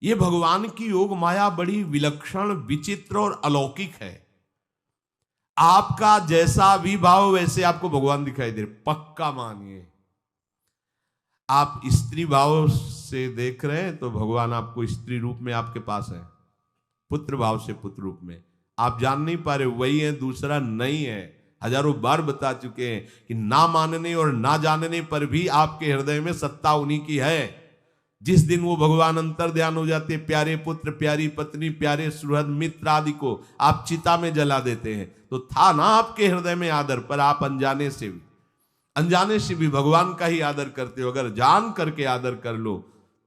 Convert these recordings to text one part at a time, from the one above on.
ये भगवान की योग माया बड़ी विलक्षण, विचित्र और अलौकिक है। आपका जैसा भी भाव वैसे आपको भगवान दिखाई दे रहे, पक्का मानिए। आप स्त्री भाव से देख रहे हैं तो भगवान आपको स्त्री रूप में आपके पास है, पुत्र भाव से पुत्र रूप में। आप जान नहीं पा रहे, वही है, दूसरा नहीं है। हजारों बार बता चुके हैं कि ना मानने और ना जानने पर भी आपके हृदय में सत्ता उन्हीं की है। जिस दिन वो भगवान अंतर ध्यान हो जाते, प्यारे पुत्र, प्यारी पत्नी, प्यारे सुहृद मित्र आदि को आप चिता में जला देते हैं, तो था ना आपके हृदय में आदर, पर आप अनजाने से भी भगवान का ही आदर करते हो। अगर जान करके आदर कर लो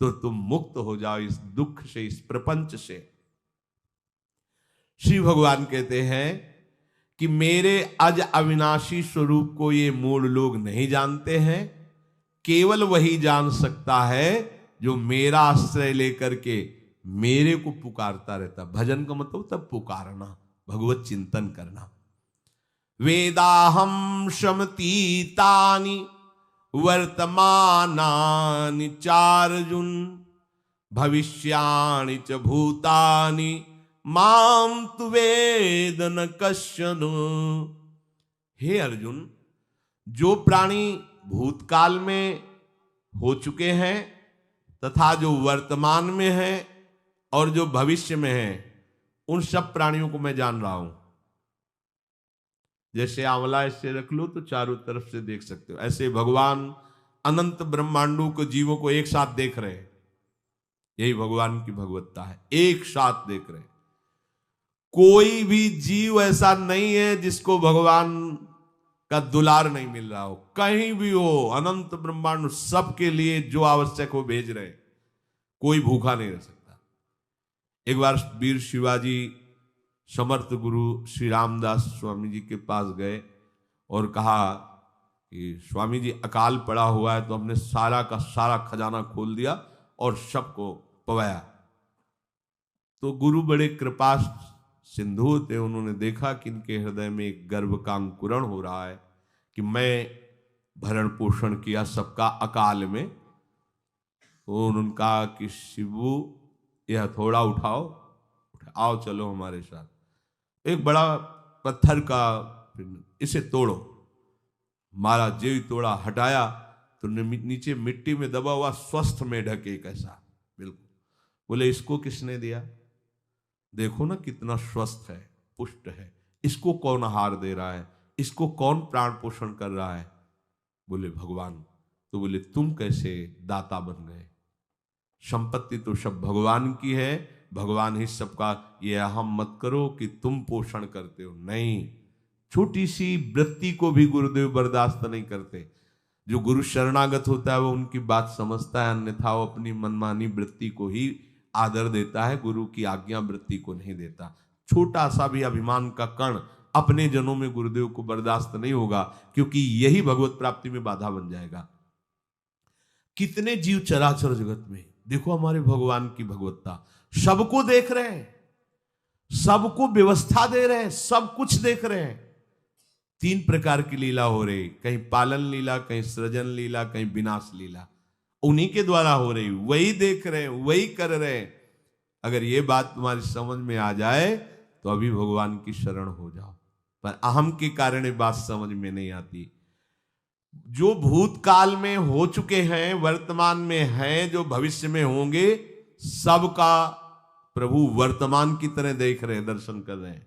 तो तुम मुक्त हो जाओ इस दुख से, इस प्रपंच से। श्री भगवान कहते हैं कि मेरे अज अविनाशी स्वरूप को ये मूढ़ लोग नहीं जानते हैं। केवल वही जान सकता है जो मेरा आश्रय लेकर के मेरे को पुकारता रहता। भजन का मतलब तब पुकारना, भगवत चिंतन करना। वेदाहम शमतीतानि वर्तमानानि चार्जुन भविष्याणि च भूतानि माम तु वेद न कश्चन। हे अर्जुन, जो प्राणी भूतकाल में हो चुके हैं तथा जो वर्तमान में है और जो भविष्य में है, उन सब प्राणियों को मैं जान रहा हूं। जैसे आंवला ऐसे रख लो तो चारों तरफ से देख सकते हो, ऐसे भगवान अनंत ब्रह्मांडों को, जीवों को एक साथ देख रहे हैं। यही भगवान की भगवत्ता है, एक साथ देख रहे हैं। कोई भी जीव ऐसा नहीं है जिसको भगवान का दुलार नहीं मिल रहा हो। कहीं भी हो, अनंत ब्रह्मांड सबके लिए जो आवश्यक हो भेज रहे। कोई भूखा नहीं रह सकता। एक बार वीर शिवाजी समर्थ गुरु श्री रामदास स्वामी जी के पास गए और कहा कि स्वामी जी, अकाल पड़ा हुआ है तो हमने सारा का सारा खजाना खोल दिया और सबको पवाया। तो गुरु बड़े कृपा सिंधु थे, उन्होंने देखा कि इनके हृदय में एक गर्व का अंकुरण हो रहा है कि मैं भरण पोषण किया सबका अकाल में। तो उन्होंने कहा कि शिवू, यह थोड़ा उठाओ, आओ चलो हमारे साथ। एक बड़ा पत्थर का, इसे तोड़ो। महाराज जी तोड़ा, हटाया तो नीचे मिट्टी में दबा हुआ स्वस्थ में ढके कैसा, बिल्कुल। बोले इसको किसने दिया? देखो ना कितना स्वस्थ है, पुष्ट है। इसको कौन आहार दे रहा है? इसको कौन प्राण पोषण कर रहा है? बोले भगवान। तो बोले तुम कैसे दाता बन गए? संपत्ति तो सब भगवान की है, भगवान ही सबका। ये अहम मत करो कि तुम पोषण करते हो, नहीं। छोटी सी वृत्ति को भी गुरुदेव बर्दाश्त नहीं करते। जो गुरु शरणागत होता है वो उनकी बात समझता है, अन्यथा वो अपनी मनमानी वृत्ति को ही आदर देता है, गुरु की आज्ञा वृत्ति को नहीं देता। छोटा सा भी अभिमान का कण अपने जनों में गुरुदेव को बर्दाश्त नहीं होगा, क्योंकि यही भगवत प्राप्ति में बाधा बन जाएगा। कितने जीव चराचर जगत में, देखो हमारे भगवान की भगवत्ता। सबको देख रहे हैं, सबको व्यवस्था दे रहे हैं, सब कुछ देख रहे हैं। 3 प्रकार की लीला हो रही, कहीं पालन लीला, कहीं सृजन लीला, कहीं विनाश लीला। उन्हीं के द्वारा हो रही, वही देख रहे हैं, वही कर रहे हैं। अगर ये बात तुम्हारी समझ में आ जाए तो अभी भगवान की शरण हो जाओ। पर अहम के कारण ये बात समझ में नहीं आती। जो भूतकाल में हो चुके हैं, वर्तमान में हैं, जो भविष्य में होंगे, सबका प्रभु वर्तमान की तरह देख रहे हैं, दर्शन कर रहे हैं।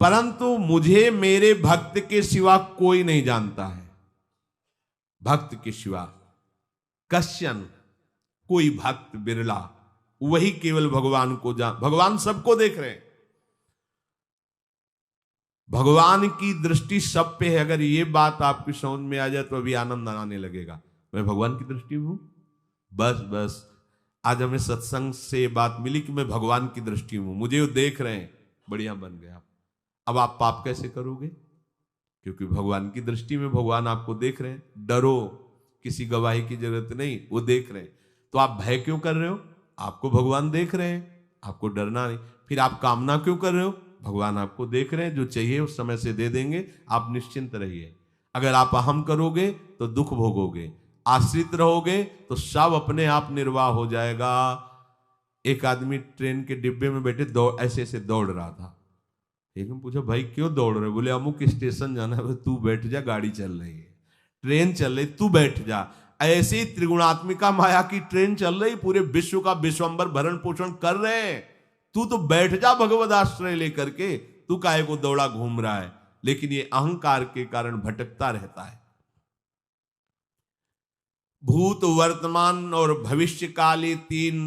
परंतु मुझे मेरे भक्त के सिवा कोई नहीं जानता है। भक्त के सिवा कश्यन, कोई भक्त बिरला, वही केवल भगवान को भगवान सबको देख रहे हैं। भगवान की दृष्टि सब पे है। अगर ये बात आपकी समझ में आ जाए तो अभी आनंद आने लगेगा। मैं भगवान की दृष्टि में हूं, बस आज हमें सत्संग से बात मिली कि मैं भगवान की दृष्टि में हूं, मुझे वो देख रहे हैं, बढ़िया बन गया। अब आप पाप कैसे करोगे? क्योंकि भगवान की दृष्टि में भगवान आपको देख रहे हैं। डरो, किसी गवाही की जरूरत नहीं, वो देख रहे हैं। तो आप भय क्यों कर रहे हो? आपको भगवान देख रहे हैं, आपको डरना नहीं। फिर आप कामना क्यों कर रहे हो? भगवान आपको देख रहे हैं, जो चाहिए उस समय से दे देंगे, आप निश्चिंत रहिए। अगर आप अहम करोगे तो दुख भोगोगे, आश्रित रहोगे तो सब अपने आप निर्वाह हो जाएगा। एक आदमी ट्रेन के डिब्बे में बैठे ऐसे ऐसे दौड़ रहा था। एक ने पूछा भाई क्यों दौड़ रहे? बोले अमुक स्टेशन जाना है। तू बैठ जा, गाड़ी चल रही है, ट्रेन चल रही, तू बैठ जा। ऐसी त्रिगुणात्मिका माया की ट्रेन चल रही, पूरे विश्व का विश्वंबर भरण पोषण कर रहे हैं, तू तो बैठ जा भगवद आश्रय लेकर के, तू काहे को दौड़ा घूम रहा है? लेकिन ये अहंकार के कारण भटकता रहता है। भूत, वर्तमान और भविष्य काल, ये 3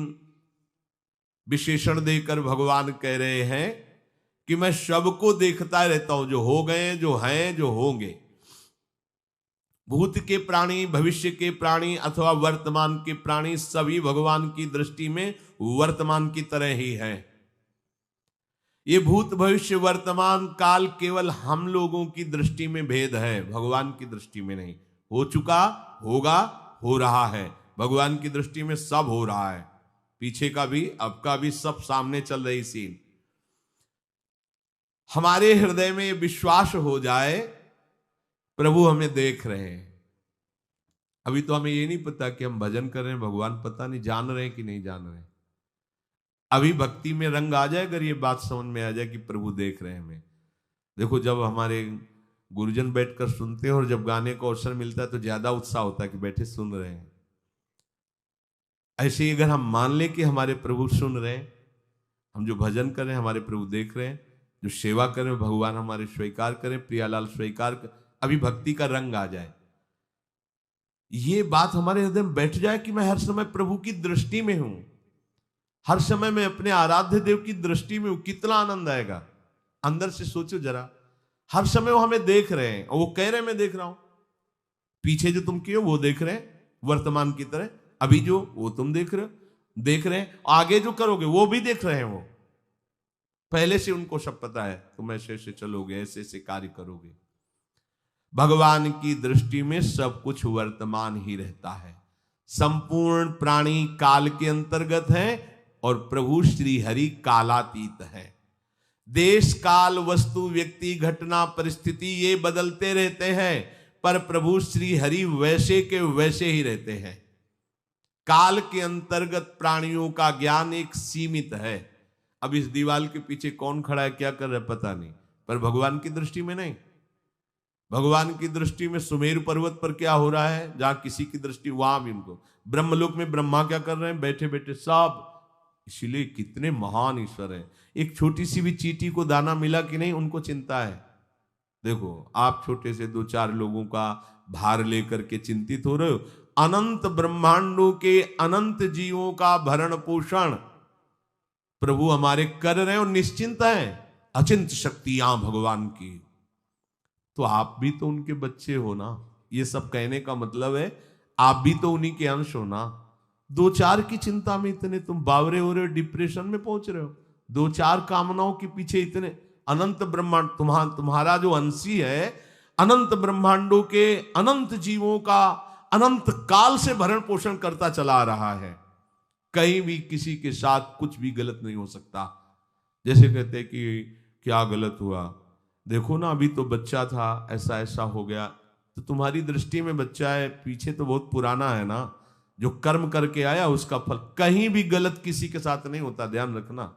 विशेषण देकर भगवान कह रहे हैं कि मैं सबको देखता रहता हूं, जो हो गए, जो हैं, जो होंगे। भूत के प्राणी, भविष्य के प्राणी अथवा वर्तमान के प्राणी सभी भगवान की दृष्टि में वर्तमान की तरह ही हैं। ये भूत, भविष्य, वर्तमान काल केवल हम लोगों की दृष्टि में भेद है, भगवान की दृष्टि में नहीं। हो चुका, होगा, हो रहा है। भगवान की दृष्टि में सब हो रहा है, पीछे का भी, अब का भी, सब सामने चल रही सीन। हमारे हृदय में विश्वास हो जाए प्रभु हमें देख रहे हैं। अभी तो हमें ये नहीं पता कि हम भजन कर रहे हैं, भगवान पता नहीं जान रहे हैं कि नहीं जान रहे हैं। अभी भक्ति में रंग आ जाए, अगर ये बात समझ में आ जाए कि प्रभु देख रहे हैं हमें। देखो, जब हमारे गुरुजन बैठकर सुनते हैं और जब गाने को अवसर मिलता है तो ज्यादा उत्साह होता है कि बैठे सुन रहे हैं। ऐसे ही अगर हम मान लें कि हमारे प्रभु सुन रहे हैं, हम जो भजन कर रहे हैं हमारे प्रभु देख रहे हैं, जो सेवा कर रहे हैं भगवान हमारे स्वीकार करें, प्रियालाल स्वीकार कर, अभी भक्ति का रंग आ जाए, ये बात हमारे हृदय में बैठ जाए कि मैं हर समय प्रभु की दृष्टि में हूं, हर समय मैं अपने आराध्य देव की दृष्टि में हूं, कितना आनंद आएगा। अंदर से सोचो जरा, हर समय वो हमें देख रहे हैं और वो कह रहे हैं मैं देख रहा हूं। पीछे जो तुम किए वो देख रहे हैं वर्तमान की तरह, अभी जो वो तुम देख रहे हैं, आगे जो करोगे वो भी देख रहे हैं। वो पहले से उनको सब पता है, तुम ऐसे ऐसे चलोगे, ऐसे ऐसे कार्य करोगे। भगवान की दृष्टि में सब कुछ वर्तमान ही रहता है। संपूर्ण प्राणी काल के अंतर्गत है और प्रभु श्री हरि कालातीत है। देश, काल, वस्तु, व्यक्ति, घटना, परिस्थिति ये बदलते रहते हैं, पर प्रभु श्री हरि वैसे के वैसे ही रहते हैं। काल के अंतर्गत प्राणियों का ज्ञान एक सीमित है। अब इस दीवार के पीछे कौन खड़ा है, क्या कर रहा है, पता नहीं, पर भगवान की दृष्टि में नहीं। भगवान की दृष्टि में सुमेरु पर्वत पर क्या हो रहा है, जहां किसी की दृष्टि, वहां भी उनको, ब्रह्मलोक में ब्रह्मा क्या कर रहे हैं, बैठे बैठे सब। इसलिए कितने महान ईश्वर हैं। एक छोटी सी भी चींटी को दाना मिला कि नहीं, उनको चिंता है। देखो, आप छोटे से 2-4 लोगों का भार लेकर के चिंतित हो रहे हो, अनंत ब्रह्मांडों के अनंत जीवों का भरण पोषण प्रभु हमारे कर रहे हैं और निश्चिंत हैं। अचिंत शक्तियां भगवान की, तो आप भी तो उनके बच्चे हो ना। ये सब कहने का मतलब है आप भी तो उन्हीं के अंश हो ना। 2-4 की चिंता में इतने तुम बावरे हो रहे हो, डिप्रेशन में पहुंच रहे हो, 2-4 कामनाओं के पीछे इतने। अनंत ब्रह्मांड तुम्हारा जो अंशी है, अनंत ब्रह्मांडों के अनंत जीवों का अनंत काल से भरण पोषण करता चला रहा है। कहीं भी किसी के साथ कुछ भी गलत नहीं हो सकता। जैसे कहते हैं कि क्या गलत हुआ, देखो ना अभी तो बच्चा था, ऐसा ऐसा हो गया, तो तुम्हारी दृष्टि में बच्चा है, पीछे तो बहुत पुराना है ना, जो कर्म करके आया उसका फल। कहीं भी गलत किसी के साथ नहीं होता, ध्यान रखना।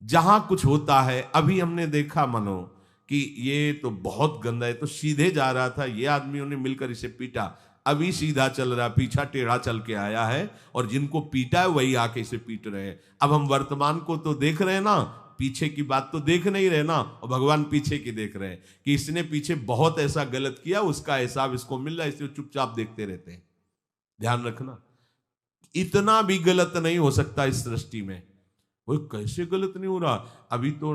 जहां कुछ होता है, अभी हमने देखा मनो कि ये तो बहुत गंदा है, तो सीधे जा रहा था, ये आदमियों ने मिलकर इसे पीटा, अभी सीधा चल रहा, पीछा टेढ़ा चल के आया है, और जिनको पीटा है वही आके इसे पीट रहे हैं। अब हम वर्तमान को तो देख रहे हैं ना, पीछे की बात तो देख नहीं रहे ना, और भगवान पीछे की देख रहे हैं कि इसने पीछे बहुत ऐसा गलत किया, उसका हिसाब इसको मिल रहा है, इसलिए चुपचाप देखते रहते हैं। ध्यान रखना, इतना भी गलत नहीं हो सकता इस सृष्टि में। वो कैसे गलत नहीं हो रहा, अभी तो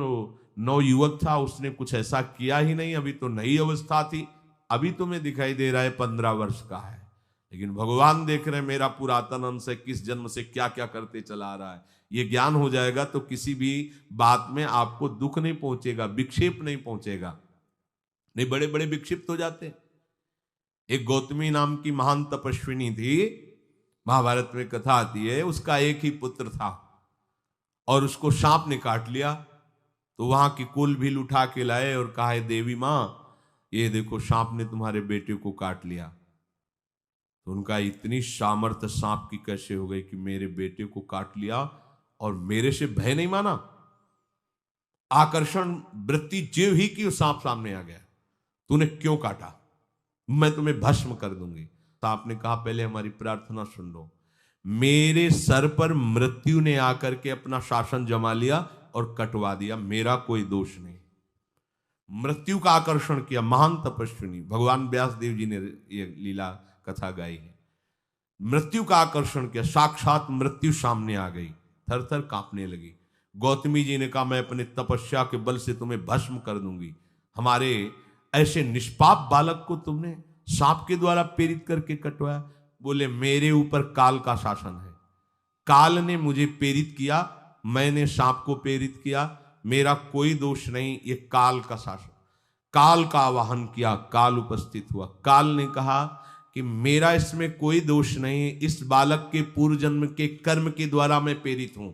नवयुवक था, उसने कुछ ऐसा किया ही नहीं, अभी तो नई अवस्था थी, अभी तुम्हें दिखाई दे रहा है 15 वर्ष का है, लेकिन भगवान देख रहे हैं मेरा पुरातन अंश है, किस जन्म से क्या क्या करते चला रहा है। ये ज्ञान हो जाएगा तो किसी भी बात में आपको दुख नहीं पहुंचेगा, विक्षेप नहीं पहुंचेगा। नहीं, बड़े बड़े विक्षिप्त हो जाते हैं। एक गौतमी नाम की महान तपस्विनी थी, महाभारत में कथा आती है, उसका एक ही पुत्र था और उसको सांप ने काट लिया। तो वहां की कुल भील उठा के लाए और कहा है देवी मां, ये देखो सांप ने तुम्हारे बेटे को काट लिया। तो उनका इतनी सामर्थ्य सांप की कैसे हो गई कि मेरे बेटे को काट लिया और मेरे से भय नहीं माना। आकर्षण वृत्ति जीव ही की सांप सामने आ गया, तूने क्यों काटा, मैं तुम्हें भस्म कर दूंगी। सांप ने कहा पहले हमारी प्रार्थना सुन लो। मेरे सर पर मृत्यु ने आकर के अपना शासन जमा लिया और कटवा दिया, मेरा कोई दोष नहीं। मृत्यु का आकर्षण किया, महान तपस्विनी भगवान व्यास देव जी ने ये लीला कथा गाई है। मृत्यु का आकर्षण किया, साक्षात मृत्यु सामने आ गई, थर थर कांपने लगी। गौतमी जी ने कहा मैं अपने तपस्या के बल से तुम्हें भस्म कर दूंगी। हमारे ऐसे निष्पाप बालक को तुमने सांप के द्वारा प्रेरित करके कटवाया। बोले मेरे ऊपर काल का शासन है, काल ने मुझे प्रेरित किया, मैंने सांप को प्रेरित किया, मेरा कोई दोष नहीं, ये काल का शासन। काल का आवाहन किया, काल उपस्थित हुआ। काल ने कहा कि मेरा इसमें कोई दोष नहीं, इस बालक के पूर्व जन्म के कर्म के द्वारा मैं प्रेरित हूं।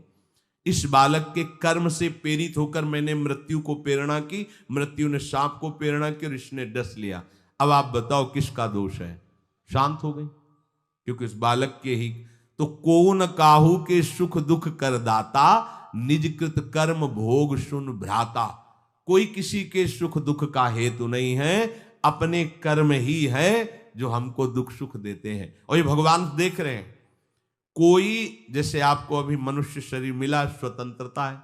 इस बालक के कर्म से प्रेरित होकर मैंने मृत्यु को प्रेरणा की, मृत्यु ने सांप को प्रेरणा की और इसने डस लिया। अब आप बताओ किसका दोष है? शांत हो गई, क्योंकि इस बालक के ही तो कौन काहू के सुख दुख कर दाता, निज कृत कर्म भोग सुन भ्राता। कोई किसी के सुख दुख का हेतु नहीं है, अपने कर्म ही है जो हमको दुख सुख देते हैं। और ये भगवान देख रहे हैं। कोई जैसे आपको अभी मनुष्य शरीर मिला, स्वतंत्रता है,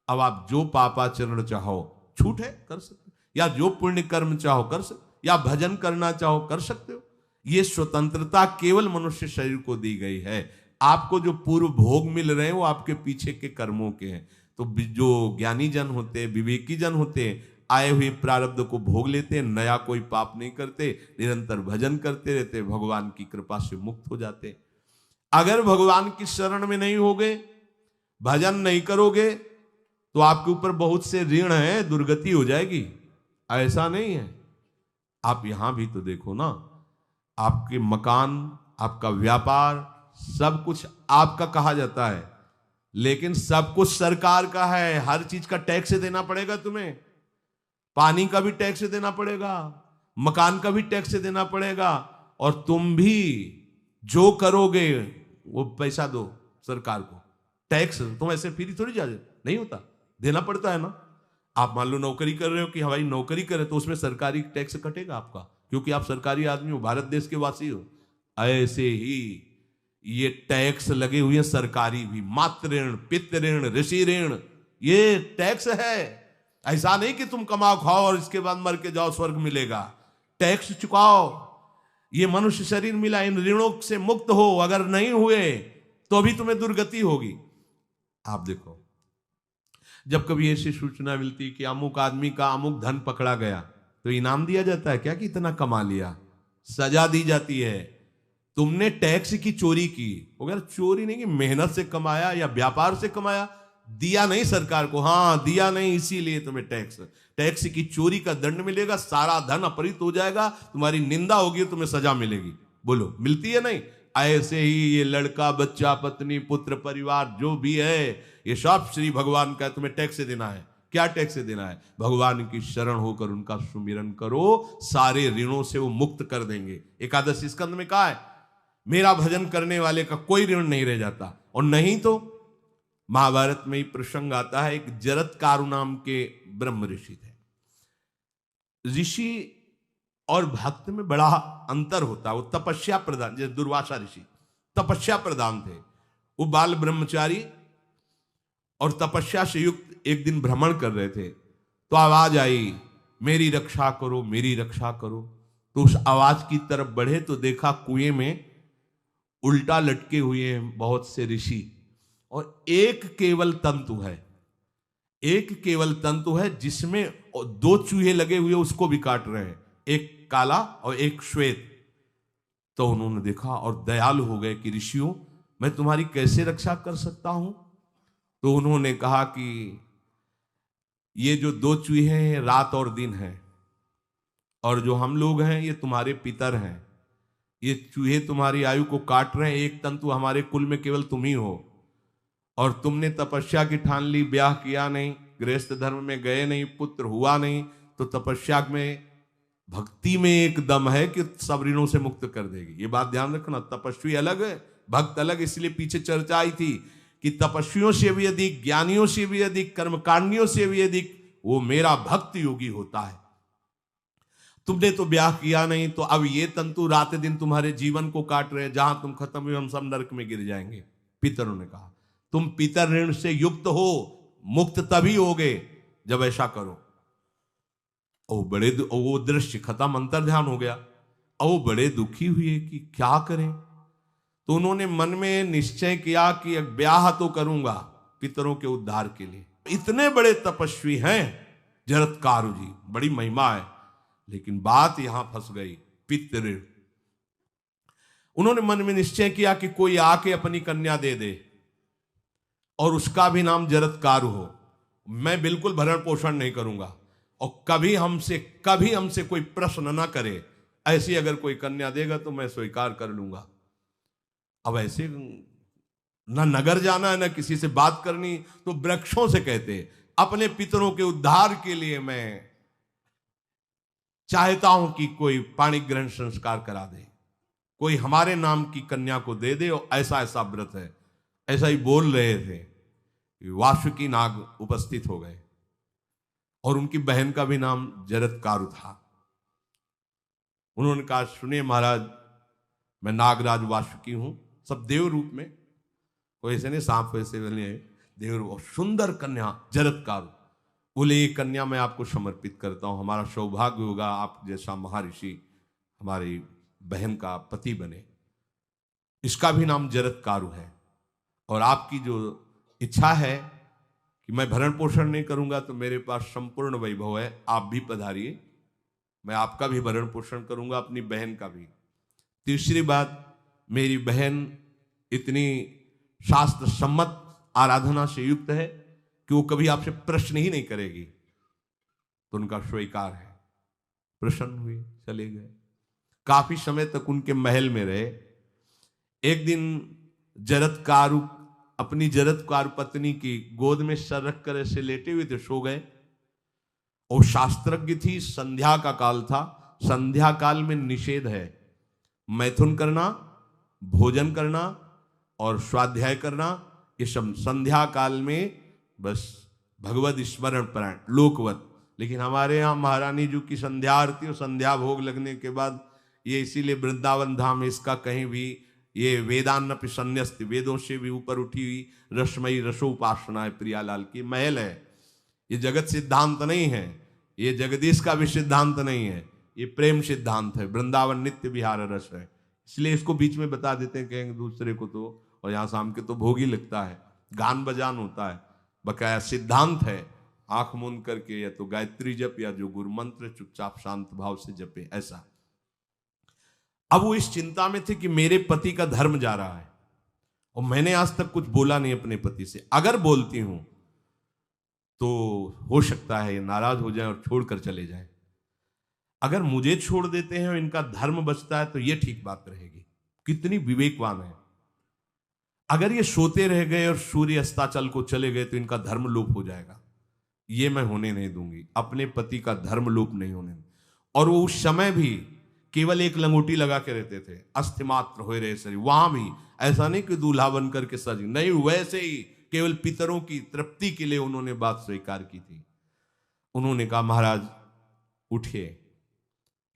अब आप जो पापाचरण चाहो छूट है कर सकते हो, या जो पुण्य कर्म चाहो कर सकते, या भजन करना चाहो कर सकते हो। ये स्वतंत्रता केवल मनुष्य शरीर को दी गई है। आपको जो पूर्व भोग मिल रहे हैं वो आपके पीछे के कर्मों के हैं। तो जो ज्ञानी जन होते हैं, विवेकी जन होते हैं, आए हुए प्रारब्ध को भोग लेते हैं, नया कोई पाप नहीं करते, निरंतर भजन करते रहते, भगवान की कृपा से मुक्त हो जाते। अगर भगवान की शरण में नहीं होगे, भजन नहीं करोगे, तो आपके ऊपर बहुत से ऋण है, दुर्गति हो जाएगी। ऐसा नहीं है। आप यहां भी तो देखो ना, आपके मकान, आपका व्यापार, सब कुछ आपका कहा जाता है, लेकिन सब कुछ सरकार का है। हर चीज का टैक्स देना पड़ेगा तुम्हें। पानी का भी टैक्स देना पड़ेगा, मकान का भी टैक्स देना पड़ेगा, और तुम भी जो करोगे वो पैसा दो सरकार को। टैक्स तुम ऐसे फ्री थोड़ी जा नहीं होता, देना पड़ता है ना। आप मान लो नौकरी कर रहे हो कि हमारी नौकरी करे, तो उसमें सरकारी टैक्स कटेगा आपका, क्योंकि आप सरकारी आदमी हो, भारत देश के वासी हो। ऐसे ही ये टैक्स लगे हुए हैं सरकारी भी, मातृ ऋण, पितृ ऋण, ऋषि ऋण, ये टैक्स है। ऐसा नहीं कि तुम कमाओ खाओ और इसके बाद मर के जाओ स्वर्ग मिलेगा। टैक्स चुकाओ। ये मनुष्य शरीर मिला, इन ऋणों से मुक्त हो। अगर नहीं हुए तो भी तुम्हें दुर्गति होगी। आप देखो, जब कभी ऐसी सूचना मिलती कि अमुक आदमी का अमुक धन पकड़ा गया, तो इनाम दिया जाता है क्या कि इतना कमा लिया? सजा दी जाती है। तुमने टैक्स की चोरी की, अगर चोरी नहीं की, मेहनत से कमाया या व्यापार से कमाया, दिया नहीं सरकार को, हाँ दिया नहीं, इसीलिए तुम्हें टैक्स की चोरी का दंड मिलेगा, सारा धन अपहृत हो जाएगा, तुम्हारी निंदा होगी, तुम्हें सजा मिलेगी। बोलो मिलती है नहीं? ऐसे ही ये लड़का, बच्चा, पत्नी, पुत्र, परिवार जो भी है, ये सब श्री भगवान का तुम्हें टैक्स देना है। क्या टैक्स देना है? भगवान की शरण होकर उनका सुमिरन करो, सारे ऋणों से वो मुक्त कर देंगे। एकादशी स्कंद में कहा है, मेरा भजन करने वाले का कोई ऋण नहीं रह जाता। और नहीं तो महाभारत में ही प्रसंग आता है, एक जरत्कारु नाम के ब्रह्म ऋषि थे। ऋषि और भक्त में बड़ा अंतर होता है। वो तपस्या प्रधान, जैसे दुर्वासा ऋषि तपस्या प्रधान थे, वो बाल ब्रह्मचारी और तपस्या से युक्त एक दिन भ्रमण कर रहे थे, तो आवाज आई, मेरी रक्षा करो, मेरी रक्षा करो। तो उस आवाज की तरफ बढ़े तो देखा कुएं में उल्टा लटके हुए हैं बहुत से ऋषि, और एक केवल तंतु है, एक केवल तंतु है जिसमें दो चूहे लगे हुए उसको भी काट रहे हैं, एक काला और एक श्वेत। तो उन्होंने देखा और दयालु हो गए कि ऋषियों, मैं तुम्हारी कैसे रक्षा कर सकता हूं? तो उन्होंने कहा कि ये जो दो चूहे हैं रात और दिन हैं, और जो हम लोग हैं ये तुम्हारे पितर हैं। ये चूहे तुम्हारी आयु को काट रहे हैं, एक तंतु हमारे कुल में केवल तुम ही हो, और तुमने तपस्या की ठान ली, ब्याह किया नहीं, गृहस्थ धर्म में गए नहीं, पुत्र हुआ नहीं, तो तपस्या में, भक्ति में एक दम है कि सब ऋणों से मुक्त कर देगी। ये बात ध्यान रखना। तपस्वी अलग है, भक्त अलग, इसलिए पीछे चर्चा आई थी कि तपस्वियों से भी अधिक, ज्ञानियों से भी अधिक, कर्मकांडियों से भी अधिक वो मेरा भक्त योगी होता है। तुमने तो ब्याह किया नहीं, तो अब ये तंतु रात दिन तुम्हारे जीवन को काट रहे हैं, जहां तुम खत्म हुए हम सब नरक में गिर जाएंगे। पितरों ने कहा तुम पितर ऋण से युक्त हो, मुक्त तभी होगे जब ऐसा करो। वो दृश्य खत्म, अंतर ध्यान हो गया। वो बड़े दुखी हुए कि क्या करें। तो उन्होंने मन में निश्चय किया कि ब्याह तो करूंगा पितरों के उद्धार के लिए। इतने बड़े तपस्वी हैं जरत्कारु जी, बड़ी महिमा है, लेकिन बात यहां फंस गई, पितृ। उन्होंने मन में निश्चय किया कि कोई आके अपनी कन्या दे दे और उसका भी नाम जरत्कारु हो। मैं बिल्कुल भरण पोषण नहीं करूंगा और कभी हमसे कोई प्रश्न ना करे। ऐसी अगर कोई कन्या देगा तो मैं स्वीकार कर लूंगा। अब ऐसे ना नगर जाना है ना किसी से बात करनी, तो वृक्षों से कहते अपने पितरों के उद्धार के लिए मैं चाहता हूं कि कोई पाणी ग्रहण संस्कार करा दे, कोई हमारे नाम की कन्या को दे दे, और ऐसा ऐसा व्रत है। ऐसा ही बोल रहे थे, वासुकी नाग उपस्थित हो गए और उनकी बहन का भी नाम जरत्कारु था। उन्होंने कहा सुनिए महाराज, मैं नागराज वासुकी हूं, सब देव रूप में, कोई ऐसे नहीं सांप वैसे बने, देव रूप, सुंदर कन्या जरत्कारु। बोले ये कन्या मैं आपको समर्पित करता हूं, हमारा सौभाग्य होगा आप जैसा महर्षि हमारी बहन का पति बने। इसका भी नाम जरत्कारु है, और आपकी जो इच्छा है कि मैं भरण पोषण नहीं करूंगा तो मेरे पास संपूर्ण वैभव है, आप भी पधारिए, मैं आपका भी भरण पोषण करूंगा, अपनी बहन का भी। तीसरी बात, मेरी बहन इतनी शास्त्र सम्मत आराधना से युक्त है कि वो कभी आपसे प्रश्न ही नहीं करेगी, तो उनका स्वीकार है। प्रसन्न हुए, चले गए। काफी समय तक उनके महल में रहे। एक दिन जरत्कारु अपनी जरत्कारु पत्नी की गोद में सर रख कर ऐसे लेटे हुए थे, सो गए। और शास्त्रज्ञ थी, संध्या का काल था। संध्या काल में निषेध है मैथुन करना, भोजन करना और स्वाध्याय करना, ये सब संध्या काल में बस भगवत स्मरण परायण लोकवत। लेकिन हमारे यहाँ महारानी जी की संध्या आरती और संध्या भोग लगने के बाद, ये इसीलिए वृंदावन धाम इसका कहीं भी ये वेदान्नपि संन्यस्त, वेदों से भी ऊपर उठी हुई रसमयी रसोपासना है, प्रियालाल की महल है। ये जगत सिद्धांत नहीं है, ये जगदीश का भी सिद्धांत नहीं है, ये प्रेम सिद्धांत है। वृंदावन नित्य विहार रस है, इसलिए इसको बीच में बता देते हैं कहेंगे दूसरे को तो, और यहाँ शाम के तो भोग ही लगता है, गान बजान होता है, बकाया सिद्धांत है। आंख मूंद करके या तो गायत्री जप या जो गुरु मंत्र चुपचाप शांत भाव से जपे, ऐसा। अब वो इस चिंता में थे कि मेरे पति का धर्म जा रहा है, और मैंने आज तक कुछ बोला नहीं अपने पति से। अगर बोलती हूं तो हो सकता है ये नाराज हो जाए और छोड़कर चले जाए। अगर मुझे छोड़ देते हैं और इनका धर्म बचता है तो ये ठीक बात रहेगी। कितनी विवेकवान है। अगर ये सोते रह गए और सूर्य अस्ताचल को चले गए तो इनका धर्म लोप हो जाएगा। ये मैं होने नहीं दूंगी, अपने पति का धर्म लोप नहीं होने दूंगी। और वो उस समय भी केवल एक लंगोटी लगा के रहते थे, अस्थिमात्र हो रहे शरीर। वहां भी ऐसा नहीं कि दूल्हा बन करके सज, नहीं, वैसे ही केवल पितरों की तृप्ति के लिए उन्होंने बात स्वीकार की थी। उन्होंने कहा महाराज उठिए,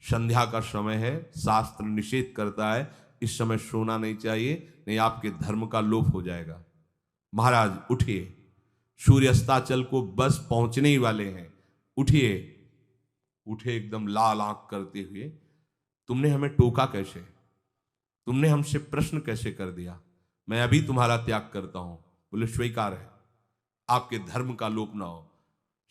संध्या का समय है, शास्त्र निषेध करता है इस समय सोना नहीं चाहिए, नहीं आपके धर्म का लोप हो जाएगा। महाराज उठिए, सूर्य अस्ताचल को बस पहुंचने ही वाले हैं, उठिए। उठे एकदम लाल आंख करते हुए, तुमने हमें टोका कैसे, तुमने हमसे प्रश्न कैसे कर दिया, मैं अभी तुम्हारा त्याग करता हूं। बोले स्वीकार है, आपके धर्म का लोप ना हो।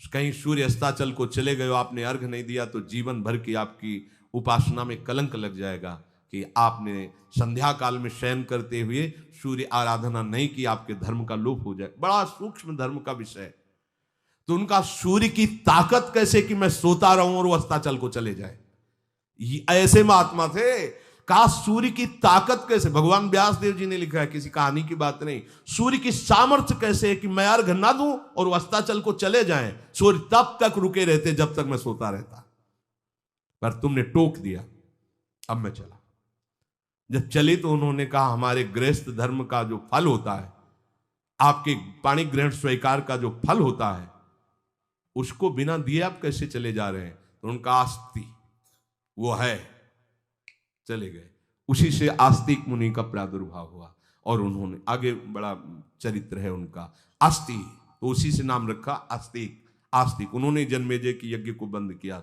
कहीं सूर्य अस्ताचल को चले गए, आपने अर्घ नहीं दिया तो जीवन भर की आपकी उपासना में कलंक लग जाएगा कि आपने संध्या काल में शयन करते हुए सूर्य आराधना नहीं की, आपके धर्म का लोप हो जाए। बड़ा सूक्ष्म धर्म का विषय। तो उनका सूर्य की ताकत कैसे कि मैं सोता रहूं और वो अस्ताचल को चले जाए, ऐसे महात्मा थे। का सूर्य की ताकत कैसे, भगवान व्यास देव जी ने लिखा है, किसी कहानी की बात नहीं। सूर्य की सामर्थ्य कैसे है कि मैं अर्घ ना दूं और वो अस्ताचल को चले जाएं, सूर्य तब तक रुके रहते जब तक मैं सोता रहता। पर तुमने टोक दिया, अब मैं चला। जब चले तो उन्होंने कहा हमारे गृहस्थ धर्म का जो फल होता है आपके पाणी ग्रहण स्वीकार का जो फल होता है उसको बिना दिए आप कैसे चले जा रहे हैं? तो उनका आस्ति वो है, चले गए। उसी से आस्तिक मुनि का प्रादुर्भाव हुआ और उन्होंने आगे बड़ा चरित्र है उनका, आस्ति, तो उसी से नाम रखा आस्तिक। आस्तिक उन्होंने जन्मेजय के यज्ञ को बंद किया।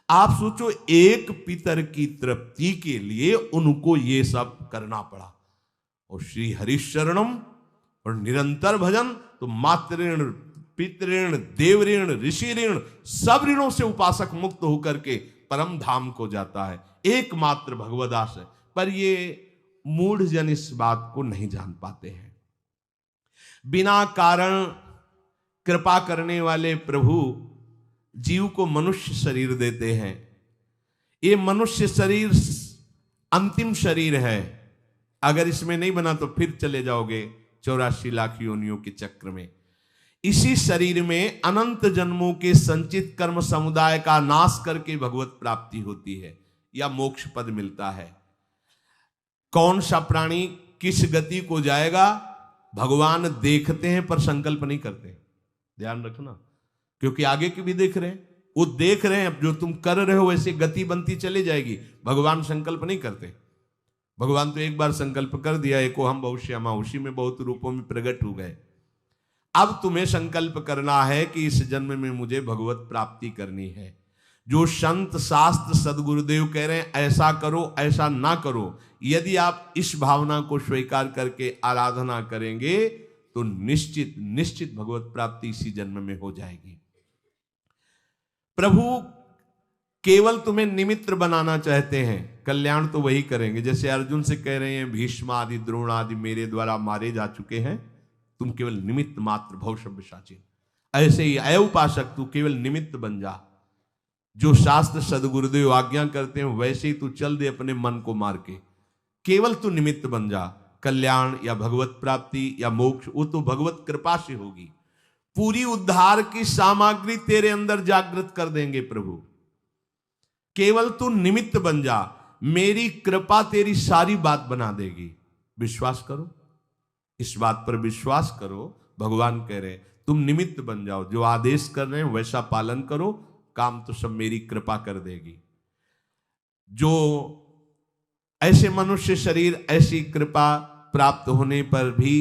आप सोचो, एक पितर की तृप्ति के लिए उनको ये सब करना पड़ा। और श्री हरिशरणम और निरंतर भजन, तो मातृण, पितृण, देवऋण, ऋषि ऋण, सब ऋणों से उपासक मुक्त होकर के परम धाम को जाता है। एकमात्र भगवदास है। पर ये मूढ़ जन इस बात को नहीं जान पाते हैं। बिना कारण कृपा करने वाले प्रभु जीव को मनुष्य शरीर देते हैं। ये मनुष्य शरीर अंतिम शरीर है। अगर इसमें नहीं बना तो फिर चले जाओगे 84 लाख योनियों के चक्र में। इसी शरीर में अनंत जन्मों के संचित कर्म समुदाय का नाश करके भगवत प्राप्ति होती है या मोक्ष पद मिलता है। कौन सा प्राणी किस गति को जाएगा भगवान देखते हैं पर संकल्प नहीं करते। ध्यान रखना, क्योंकि आगे की भी देख रहे हैं। वो देख रहे हैं जो तुम कर रहे हो वैसे गति बनती चली जाएगी। भगवान संकल्प नहीं करते। भगवान तो एक बार संकल्प कर दिया, एको हम बहुश्यामा, उसी में बहुत रूपों में प्रकट हो गए। अब तुम्हें संकल्प करना है कि इस जन्म में मुझे भगवत प्राप्ति करनी है। जो संत शास्त्र सदगुरुदेव कह रहे हैं ऐसा करो ऐसा ना करो, यदि आप इस भावना को स्वीकार करके आराधना करेंगे तो निश्चित निश्चित भगवत प्राप्ति इसी जन्म में हो जाएगी। प्रभु केवल तुम्हें निमित्त बनाना चाहते हैं, कल्याण तो वही करेंगे। जैसे अर्जुन से कह रहे हैं भीष्म आदि द्रोण आदि मेरे द्वारा मारे जा चुके हैं, तुम केवल निमित्त मात्र भव सव्यसाचिन। ऐसे ही अय उपासक तू केवल निमित्त बन जा। जो शास्त्र सदगुरुदेव आज्ञा करते हैं वैसे ही तू चल दे अपने मन को मार के। केवल तू निमित्त बन जा। कल्याण या भगवत प्राप्ति या मोक्ष वो तो भगवत कृपा से होगी। पूरी उद्धार की सामग्री तेरे अंदर जागृत कर देंगे प्रभु। केवल तू निमित्त बन जा, मेरी कृपा तेरी सारी बात बना देगी। विश्वास करो, इस बात पर विश्वास करो। भगवान कह रहे तुम निमित्त बन जाओ, जो आदेश कर रहे हैं वैसा पालन करो, काम तो सब मेरी कृपा कर देगी। जो ऐसे मनुष्य शरीर ऐसी कृपा प्राप्त होने पर भी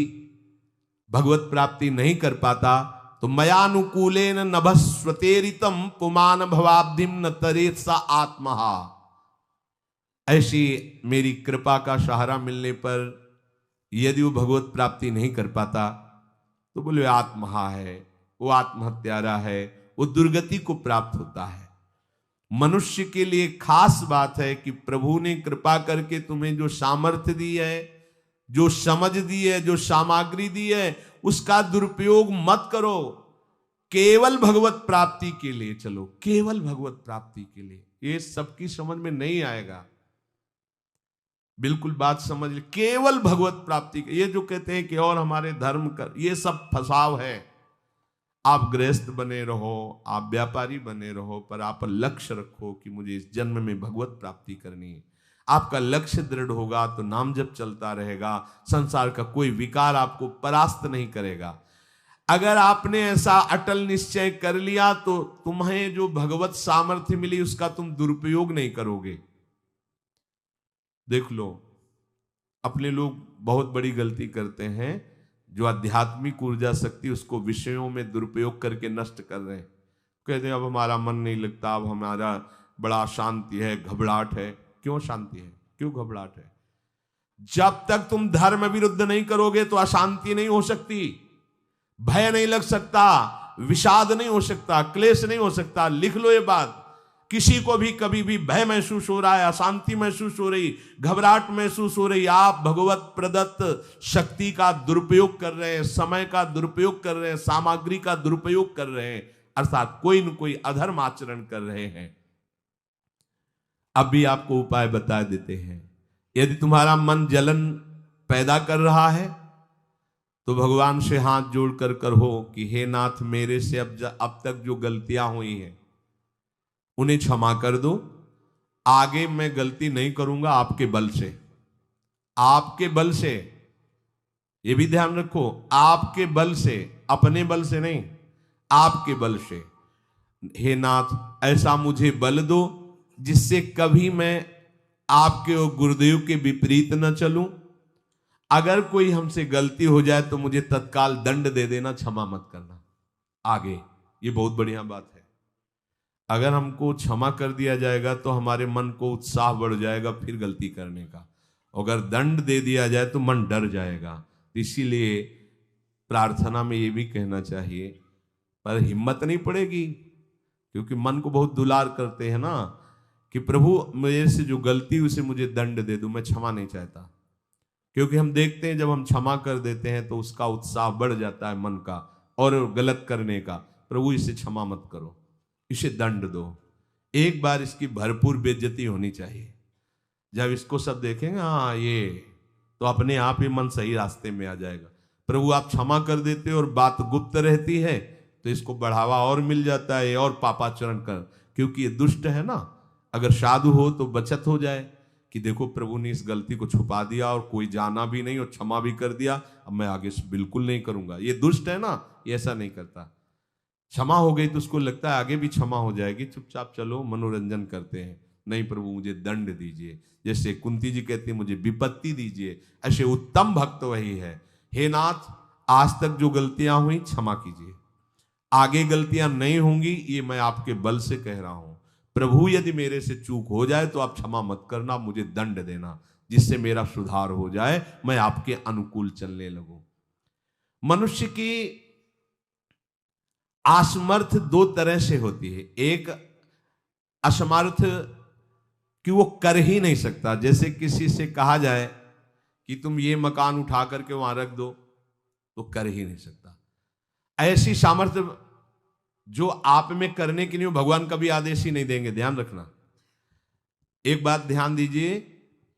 भगवत प्राप्ति नहीं कर पाता, तो मयानुकूलेन नभस्वतेरितम पुमान भवाब्धिम न तरेत सा आत्महा। ऐसी मेरी कृपा का सहारा मिलने पर यदि वो भगवत प्राप्ति नहीं कर पाता तो बोले आत्महा है, वो आत्महत्यारा है, वो दुर्गति को प्राप्त होता है। मनुष्य के लिए खास बात है कि प्रभु ने कृपा करके तुम्हें जो सामर्थ्य दी है, जो समझ दी है, जो सामग्री दी है, उसका दुरुपयोग मत करो। केवल भगवत प्राप्ति के लिए चलो, केवल भगवत प्राप्ति के लिए। ये सबकी समझ में नहीं आएगा, बिल्कुल बात समझ ले। केवल भगवत प्राप्ति, ये जो कहते हैं कि और हमारे धर्म कर, ये सब फसाव है। आप गृहस्थ बने रहो, आप व्यापारी बने रहो, पर आप लक्ष्य रखो कि मुझे इस जन्म में भगवत प्राप्ति करनी है। आपका लक्ष्य दृढ़ होगा तो नाम जप चलता रहेगा, संसार का कोई विकार आपको परास्त नहीं करेगा। अगर आपने ऐसा अटल निश्चय कर लिया तो तुम्हें जो भगवत सामर्थ्य मिली उसका तुम दुरुपयोग नहीं करोगे। देख लो, अपने लोग बहुत बड़ी गलती करते हैं, जो आध्यात्मिक ऊर्जा शक्ति उसको विषयों में दुरुपयोग करके नष्ट कर रहे हैं। कहते हैं अब हमारा मन नहीं लगता, अब हमारा बड़ा शांति है, घबराहट है। क्यों शांति है, क्यों घबराहट है? जब तक तुम धर्म विरुद्ध नहीं करोगे तो अशांति नहीं हो सकती, भय नहीं लग सकता, विषाद नहीं हो सकता, क्लेश नहीं हो सकता। लिख लो ये बात। किसी को भी कभी भी भय महसूस हो रहा है, अशांति महसूस हो रही, घबराहट महसूस हो रही, आप भगवत प्रदत्त शक्ति का दुरुपयोग कर रहे हैं, समय का दुरुपयोग कर रहे हैं, सामग्री का दुरुपयोग कर रहे हैं, अर्थात कोई न कोई अधर्म आचरण कर रहे हैं। अब भी आपको उपाय बता देते हैं। यदि तुम्हारा मन जलन पैदा कर रहा है तो भगवान से हाथ जोड़कर कहो कि हे नाथ, मेरे से अब तक जो गलतियां हुई हैं उन्हें क्षमा कर दो। आगे मैं गलती नहीं करूंगा, आपके बल से, आपके बल से। ये भी ध्यान रखो, आपके बल से, अपने बल से नहीं, आपके बल से। हे नाथ ऐसा मुझे बल दो जिससे कभी मैं आपके और गुरुदेव के विपरीत न चलूं। अगर कोई हमसे गलती हो जाए तो मुझे तत्काल दंड दे देना, क्षमा मत करना। आगे ये बहुत बढ़िया बात है। अगर हमको क्षमा कर दिया जाएगा तो हमारे मन को उत्साह बढ़ जाएगा फिर गलती करने का। अगर दंड दे दिया जाए तो मन डर जाएगा। इसीलिए प्रार्थना में ये भी कहना चाहिए, पर हिम्मत नहीं पड़ेगी, क्योंकि मन को बहुत दुलार करते हैं ना, कि प्रभु मेरे से जो गलती उसे मुझे दंड दे दो, मैं क्षमा नहीं चाहता। क्योंकि हम देखते हैं जब हम क्षमा कर देते हैं तो उसका उत्साह बढ़ जाता है मन का और गलत करने का। प्रभु इसे क्षमा मत करो, इसे दंड दो। एक बार इसकी भरपूर बेइज्जती होनी चाहिए। जब इसको सब देखेंगे हाँ ये, तो अपने आप ही मन सही रास्ते में आ जाएगा। प्रभु आप क्षमा कर देते और बात गुप्त रहती है तो इसको बढ़ावा और मिल जाता है और पापाचरण कर, क्योंकि ये दुष्ट है ना। अगर साधु हो तो बचत हो जाए कि देखो प्रभु ने इस गलती को छुपा दिया और कोई जाना भी नहीं और क्षमा भी कर दिया, अब मैं आगे से बिल्कुल नहीं करूंगा। ये दुष्ट है ना, ये ऐसा नहीं करता। क्षमा हो गई तो उसको लगता है आगे भी क्षमा हो जाएगी, चुपचाप चलो मनोरंजन करते हैं। नहीं प्रभु मुझे दंड दीजिए, जैसे कुंती जी कहती है मुझे विपत्ति दीजिए, ऐसे उत्तम भक्त वही है। हे नाथ आज तक जो गलतियां हुई क्षमा कीजिए, आगे गलतियां नहीं होंगी, ये मैं आपके बल से कह रहा हूं। प्रभु यदि मेरे से चूक हो जाए तो आप क्षमा मत करना, मुझे दंड देना, जिससे मेरा सुधार हो जाए, मैं आपके अनुकूल चलने लगूं। मनुष्य की असमर्थ दो तरह से होती है। एक असमर्थ कि वो कर ही नहीं सकता, जैसे किसी से कहा जाए कि तुम ये मकान उठा करके वहां रख दो, तो कर ही नहीं सकता। ऐसी सामर्थ्य जो आप में करने के लिए भगवान कभी आदेश ही नहीं देंगे, ध्यान रखना। एक बात ध्यान दीजिए,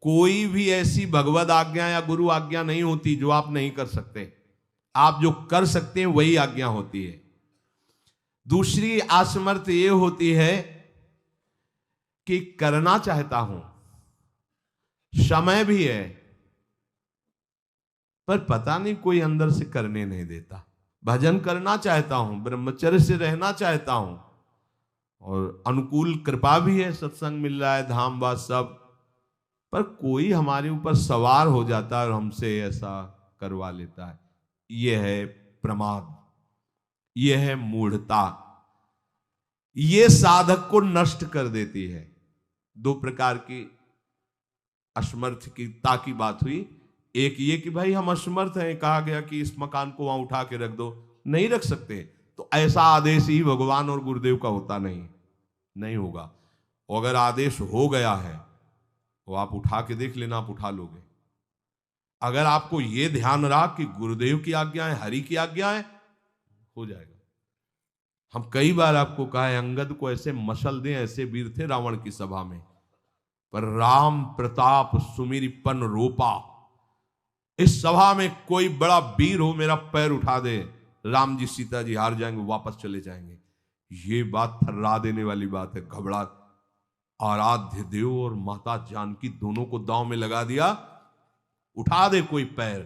कोई भी ऐसी भगवद आज्ञा या गुरु आज्ञा नहीं होती जो आप नहीं कर सकते। आप जो कर सकते हैं वही आज्ञा होती है। दूसरी असमर्थ ये होती है कि करना चाहता हूं, समय भी है, पर पता नहीं कोई अंदर से करने नहीं देता। भजन करना चाहता हूं, ब्रह्मचर्य से रहना चाहता हूं, और अनुकूल कृपा भी है, सत्संग मिल रहा है, धाम वास सब, पर कोई हमारे ऊपर सवार हो जाता है और हमसे ऐसा करवा लेता है। यह है प्रमाद, यह है मूढ़ता, यह साधक को नष्ट कर देती है। दो प्रकार की असमर्थता की बात हुई। एक ये कि भाई हम असमर्थ हैं, कहा गया कि इस मकान को वहां उठा के रख दो, नहीं रख सकते, तो ऐसा आदेश ही भगवान और गुरुदेव का होता नहीं होगा। और अगर आदेश हो गया है तो आप उठा के देख लेना, आप उठा लोगे। अगर आपको यह ध्यान रहा कि गुरुदेव की आज्ञा है, हरि की आज्ञा है, हो जाएगा। हम कई बार आपको कहा है, अंगद को ऐसे मसल दें, ऐसे वीर थे रावण की सभा में, पर राम प्रताप सुमिरपन रोपा। इस सभा में कोई बड़ा वीर हो, मेरा पैर उठा दे, राम जी सीता जी हार जाएंगे, वापस चले जाएंगे। ये बात थर्रा देने वाली बात है। घबरा आराध्य देव और माता जानकी दोनों को दांव में लगा दिया, उठा दे कोई पैर,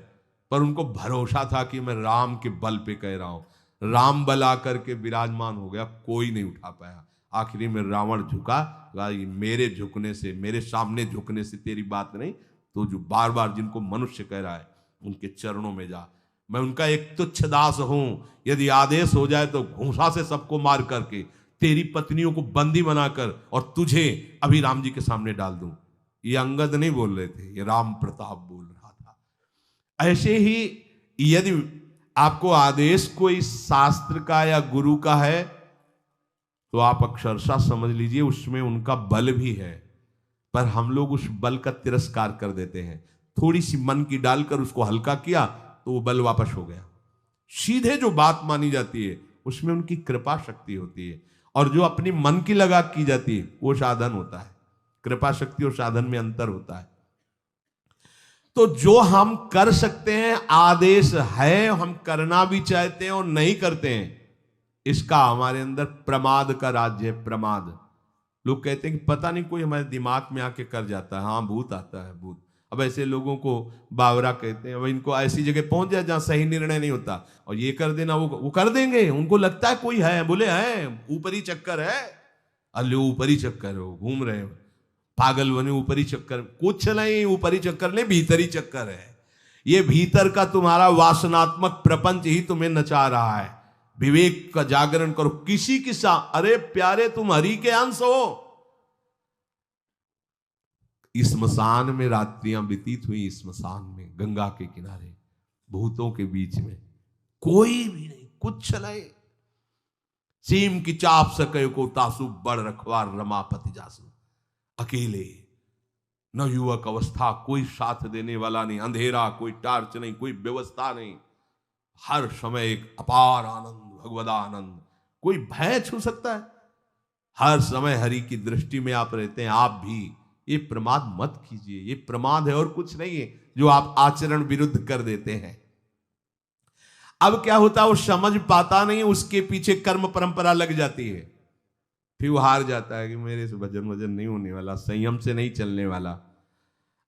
पर उनको भरोसा था कि मैं राम के बल पे कह रहा हूं। राम बल आकर के विराजमान हो गया, कोई नहीं उठा पाया। आखिरी में रावण झुका, मेरे झुकने से, मेरे सामने झुकने से तेरी बात नहीं, तो जो बार बार जिनको मनुष्य कह रहा है उनके चरणों में जा, मैं उनका एक तुच्छ दास हूं। यदि आदेश हो जाए तो घूंसा से सबको मार करके तेरी पत्नियों को बंदी बनाकर और तुझे अभी राम जी के सामने डाल दूं। ये अंगद नहीं बोल रहे थे, ये राम प्रताप बोल रहा था। ऐसे ही यदि आपको आदेश कोई शास्त्र का या गुरु का है तो आप अक्षरशः समझ लीजिए उसमें उनका बल भी है, पर हम लोग उस बल का तिरस्कार कर देते हैं। थोड़ी सी मन की डालकर उसको हल्का किया तो वो बल वापस हो गया। सीधे जो बात मानी जाती है उसमें उनकी कृपा शक्ति होती है, और जो अपनी मन की लगा की जाती है वो साधन होता है। कृपा शक्ति और साधन में अंतर होता है। तो जो हम कर सकते हैं, आदेश है, हम करना भी चाहते हैं और नहीं करते हैं, इसका हमारे अंदर प्रमाद का राज्य है। प्रमाद। लोग कहते हैं कि पता नहीं कोई हमारे दिमाग में आके कर जाता है। हाँ भूत आता है, भूत। अब ऐसे लोगों को बावरा कहते हैं। अब इनको ऐसी जगह पहुंच जाए जहां सही निर्णय नहीं होता, और ये कर देना वो कर देंगे। उनको लगता है कोई है, बोले है ऊपरी चक्कर है, अल्ले ऊपरी चक्कर हो, घूम रहे हो पागल बने, ऊपरी चक्कर कुछ नहीं, ऊपरी चक्कर नहीं, भीतरी चक्कर है। ये भीतर का तुम्हारा वासनात्मक प्रपंच ही तुम्हें नचा रहा है। विवेक का जागरण करो। किसी की अरे प्यारे तुम हरि के अंश हो। स्मशान में रात्रियां व्यतीत हुई, स्मशान में गंगा के किनारे भूतों के बीच में, कोई भी नहीं, कुछ नहीं। सीम की चाप सके को तासु बड़ रखवार रमापति जासु। अकेले, न युवक अवस्था, कोई साथ देने वाला नहीं, अंधेरा, कोई टार्च नहीं, कोई व्यवस्था नहीं, हर समय एक अपार आनंद, भगवदानंद। कोई भय छू सकता है? हर समय हरि की दृष्टि में आप रहते हैं। आप भी ये प्रमाद मत कीजिए। ये प्रमाद है और कुछ नहीं है जो आप आचरण विरुद्ध कर देते हैं। अब क्या होता है, वो समझ पाता नहीं, उसके पीछे कर्म परंपरा लग जाती है, फिर वो हार जाता है कि मेरे से भजन वजन नहीं होने वाला, संयम से नहीं चलने वाला।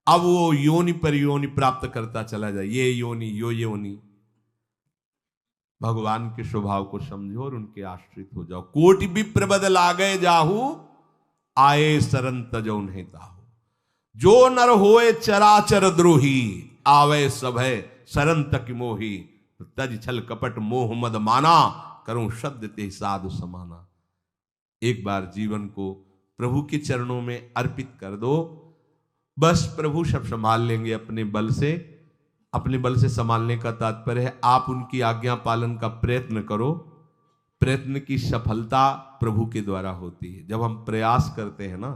अब वो योनि पर योनि प्राप्त करता चला जाए, ये योनि यो योनि। भगवान के स्वभाव को समझो और उनके आश्रित हो जाओ। कोटि विप्र बदल आ गए जाहू, आए सरन तजो नहीं ताहू। जो नर होए चराचर द्रोही, आवे सभय सरन तक मोही। तज छल कपट मोह मद माना, करूं शब्द ते साधु समाना। एक बार जीवन को प्रभु के चरणों में अर्पित कर दो, बस प्रभु सब संभाल लेंगे अपने बल से। अपने बल से संभालने का तात्पर्य है आप उनकी आज्ञा पालन का प्रयत्न करो। प्रयत्न की सफलता प्रभु के द्वारा होती है। जब हम प्रयास करते हैं ना,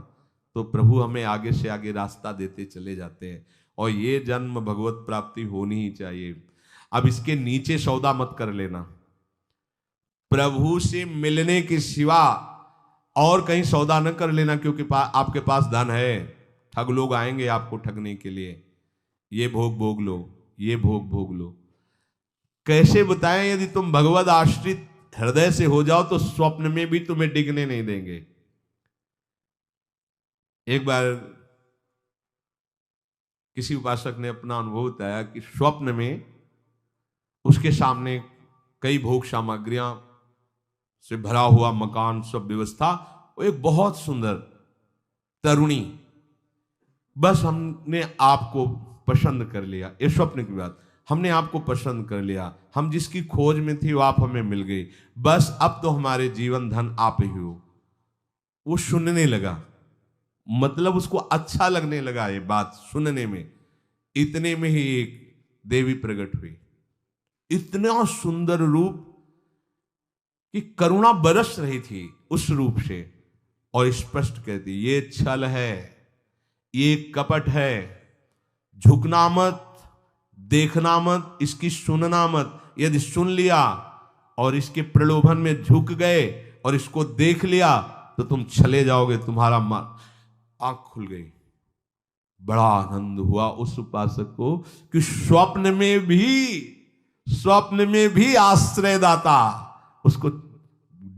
तो प्रभु हमें आगे से आगे रास्ता देते चले जाते हैं। और ये जन्म भगवत प्राप्ति होनी ही चाहिए। अब इसके नीचे सौदा मत कर लेना। प्रभु से मिलने के सिवा और कहीं सौदा न कर लेना, क्योंकि आपके पास धन है। ठग लोग आएंगे आपको ठगने के लिए, ये भोग भोग लो, ये भोग भोग लो। कैसे बताएं? यदि तुम भगवत आश्रित हृदय से हो जाओ तो स्वप्न में भी तुम्हें डिगने नहीं देंगे। एक बार किसी उपासक ने अपना अनुभव बताया कि स्वप्न में उसके सामने कई भोग सामग्रियां से भरा हुआ मकान, सब व्यवस्था, वो एक बहुत सुंदर तरुणी, बस हमने आपको पसंद कर लिया। ये स्वप्न की बात, हमने आपको पसंद कर लिया, हम जिसकी खोज में थी वो आप हमें मिल गई, बस अब तो हमारे जीवन धन आप ही हो। वो सुनने लगा, मतलब उसको अच्छा लगने लगा ये बात सुनने में। इतने में ही एक देवी प्रकट हुई, इतना सुंदर रूप कि करुणा बरस रही थी उस रूप से, और स्पष्ट कहती ये छल है, ये कपट है, झुकना मत, देखना मत, इसकी सुनना मत। यदि सुन लिया और इसके प्रलोभन में झुक गए और इसको देख लिया तो तुम चले जाओगे, तुम्हारा आंख खुल गई। बड़ा आनंद हुआ उस उपासक को कि स्वप्न में भी आश्रयदाता उसको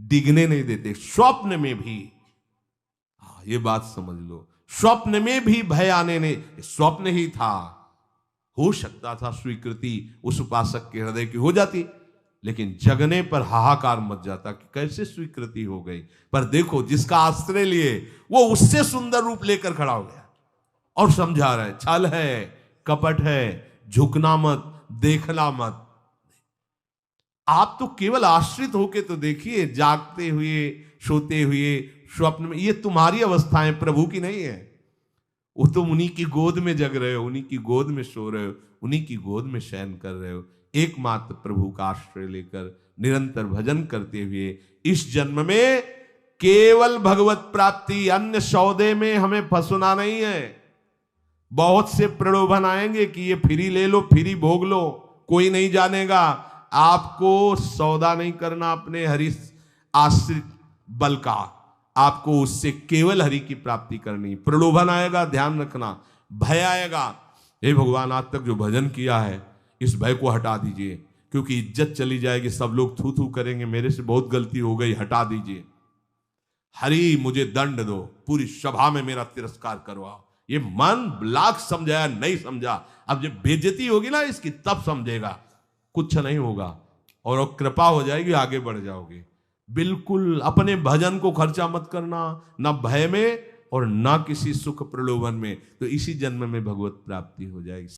डिगने नहीं देते। स्वप्न में भी, ये बात समझ लो, स्वप्न में भी भय आने नहीं, स्वप्न ही था। हो सकता था स्वीकृति उस उपासक के हृदय की हो जाती, लेकिन जगने पर हाहाकार मच जाता कि कैसे स्वीकृति हो गई। पर देखो, जिसका आश्रय लिए वो उससे सुंदर रूप लेकर खड़ा हो गया और समझा रहा है छल है, कपट है, झुकना मत, देखना मत। आप तो केवल आश्रित होके तो देखिए, जागते हुए, सोते हुए, स्वप्न में, ये तुम्हारी अवस्थाएं, प्रभु की नहीं है। वो तुम उन्हीं की गोद में जग रहे हो, उन्हीं की गोद में सो रहे हो, उन्हीं की गोद में शयन कर रहे हो। एकमात्र प्रभु का आश्रय लेकर निरंतर भजन करते हुए इस जन्म में केवल भगवत प्राप्ति, अन्य सौदे में हमें फंसना नहीं है। बहुत से प्रलोभन आएंगे कि ये फ्री ले लो, फ्री भोग लो, कोई नहीं जानेगा। आपको सौदा नहीं करना अपने हरि आश्रित बल का, आपको उससे केवल हरि की प्राप्ति करनी। प्रलोभन आएगा, ध्यान रखना, भय आएगा। हे भगवान, आज तक जो भजन किया है इस भय को हटा दीजिए, क्योंकि इज्जत चली जाएगी, सब लोग थू थू करेंगे, मेरे से बहुत गलती हो गई, हटा दीजिए। हरि मुझे दंड दो, पूरी सभा में मेरा तिरस्कार करवाओ, ये मन लाख समझाया नहीं समझा, अब जब बेइज्जती होगी ना इसकी तब समझेगा, कुछ नहीं होगा और कृपा हो जाएगी, आगे बढ़ जाओगे। बिल्कुल अपने भजन को खर्चा मत करना, ना भय में और ना किसी सुख प्रलोभन में, तो इसी जन्म में भगवत प्राप्ति हो जाएगी।